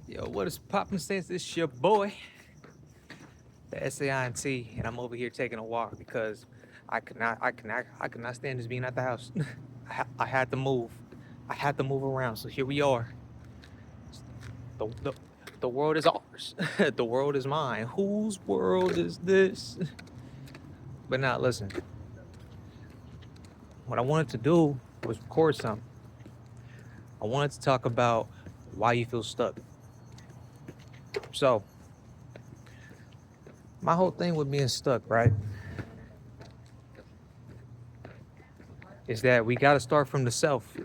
Yo, what is poppin' since it's your boy, the SAINT, and I'm over here taking a walk because I could not stand just being at the house. I had to move. I had to move around. So here we are. The, the, the world is ours. The world is mine. Whose world is this? But now, listen. What I wanted to do was record something. I wanted to talk about why you feel stuck. So, my whole thing with being stuck, right, is that we got to start from the self,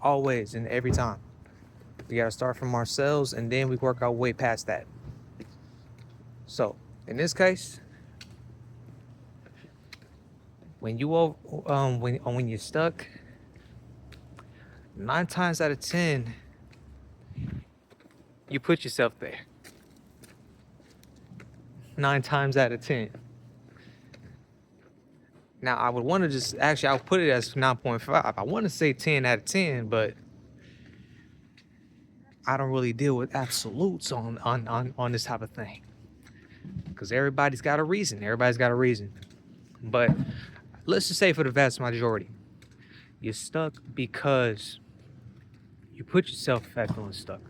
always and every time. We got to start from ourselves and then we work our way past that. So, in this case, when you're stuck, 9 times out of 10, you put yourself there. 9 times out of 10. Now, I would want to just actually, I'll put it as 9.5. I want to say 10 out of 10, but I don't really deal with absolutes on this type of thing because everybody's got a reason. Everybody's got a reason. But let's just say for the vast majority, you're stuck because you put yourself at feeling stuck.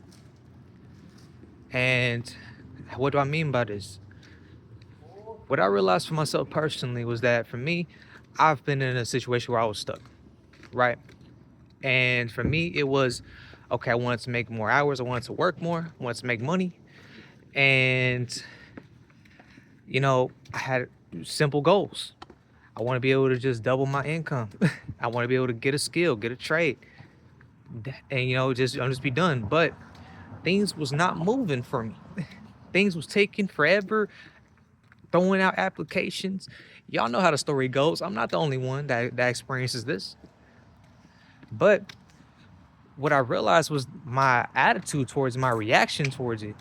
And what do I mean by this? What I realized for myself personally was that for me, I've been in a situation where I was stuck, right? And for me, it was okay, I wanted to make more hours, I wanted to work more, I wanted to make money. And, I had simple goals. I want to be able to just double my income. I want to be able to get a skill, get a trade, and just be done. But things was not moving for me. Things was taking forever, throwing out applications. Y'all know how the story goes. I'm not the only one that experiences this. But what I realized was my attitude towards my reaction towards it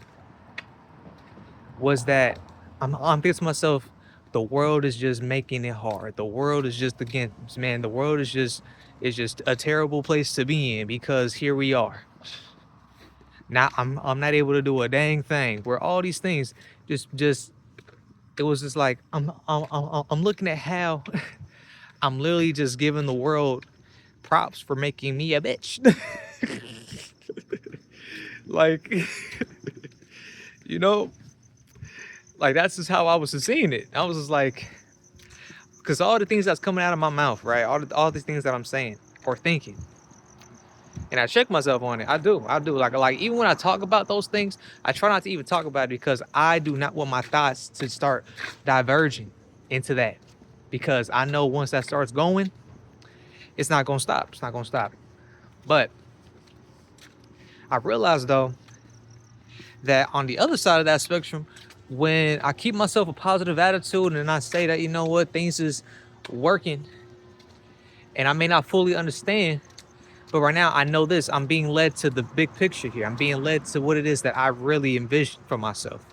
was that I'm thinking to myself, the world is just making it hard. The world is just against man. The world is just a terrible place to be in because here we are. Now I'm not able to do a dang thing. Where all these things just it was just like I'm looking at how I'm literally just giving the world props for making me a bitch. Like you know, like that's just how I was just seeing it. I was just like, because all the things that's coming out of my mouth, right? All these things that I'm saying or thinking, and I check myself on it. I do. Like even when I talk about those things, I try not to even talk about it because I do not want my thoughts to start diverging into that, because I know once that starts going, it's not gonna stop. It's not gonna stop. But I realized though that on the other side of that spectrum, when I keep myself a positive attitude and I say that things is working, and I may not fully understand, but right now I know this. I'm being led to the big picture here. I'm being led to what it is that I really envision for myself.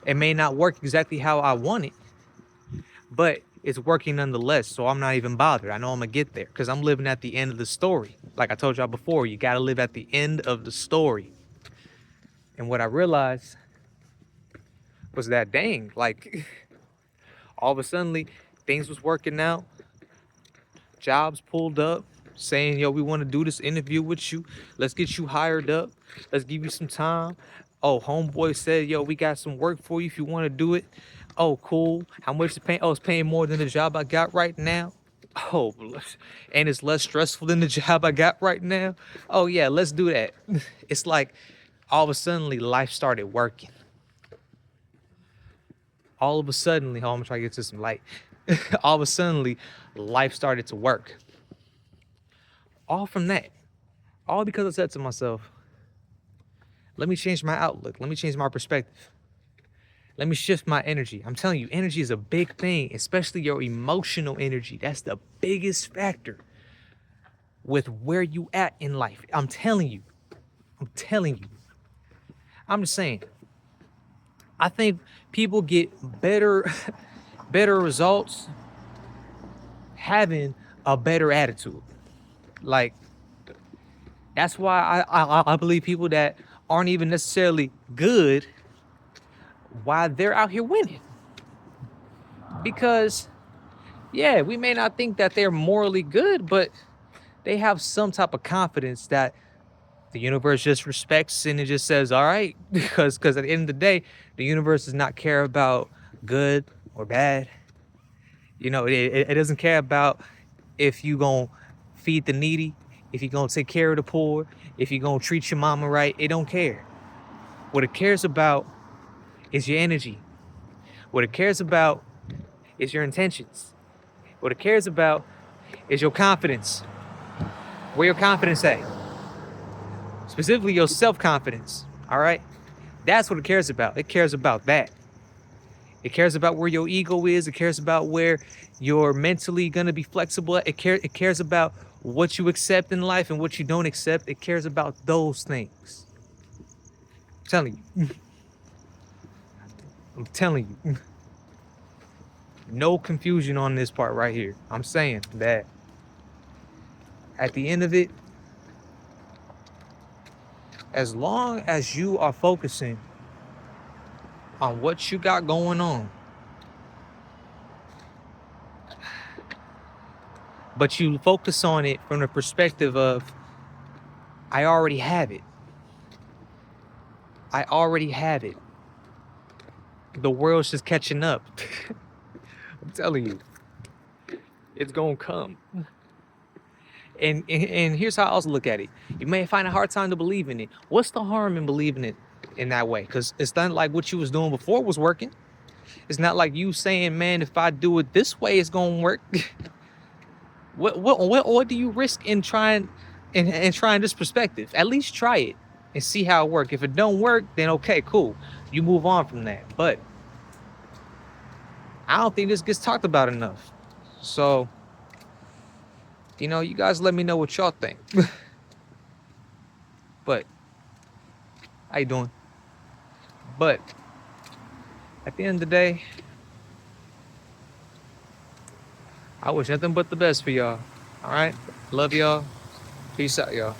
It may not work exactly how I want it, but it's working nonetheless. So I'm not even bothered. I know I'm gonna get there because I'm living at the end of the story. Like I told y'all before, you gotta live at the end of the story. And what I realized was that dang, like all of a sudden things was working out. Jobs pulled up saying, yo, we want to do this interview with you. Let's get you hired up. Let's give you some time. Oh, homeboy said, yo, we got some work for you if you want to do it. Oh, cool. How much is paying? Oh, it's paying more than the job I got right now. Oh, and it's less stressful than the job I got right now. Oh, yeah, let's do that. It's like all of a sudden life started working. All of a sudden, oh, I'm gonna try to get to some light. All of a sudden, life started to work. All from that. All because I said to myself, let me change my outlook. Let me change my perspective. Let me shift my energy. I'm telling you, energy is a big thing, especially your emotional energy. That's the biggest factor with where you at in life. I'm telling you. I'm telling you. I'm just saying. I think people get better better results having a better attitude. Like, That's why I believe people that aren't even necessarily good, why they're out here winning. Because yeah, we may not think that they're morally good, but they have some type of confidence that the universe just respects and it just says, all right, because at the end of the day, the universe does not care about good or bad. You know, it doesn't care about if you gonna feed the needy, if you gonna take care of the poor, if you gonna treat your mama right. It don't care. What it cares about is your energy. What it cares about is your intentions. What it cares about is your confidence. Where your confidence at? Specifically your self-confidence. All right? That's what it cares about. It cares about that. It cares about where your ego is. It cares about where you're mentally gonna be flexible. It cares about what you accept in life and what you don't accept. It cares about those things. I'm telling you. I'm telling you. No confusion on this part right here. I'm saying that at the end of it, as long as you are focusing on what you got going on, but you focus on it from the perspective of, I already have it. I already have it. The world's just catching up. I'm telling you, it's gonna come. And here's how I also look at it. You may find a hard time to believe in it. What's the harm in believing it in that way? Because it's not like what you was doing before was working. It's not like you saying, man, if I do it this way, it's gonna work. What do you risk in trying and trying this perspective? At least try it and see how it works. If it don't work, then okay, cool. You move on from that. But I don't think this gets talked about enough. So, you know, you guys let me know what y'all think. But how you doing? But at the end of the day, I wish nothing but the best for y'all. All right? Love y'all. Peace out, y'all.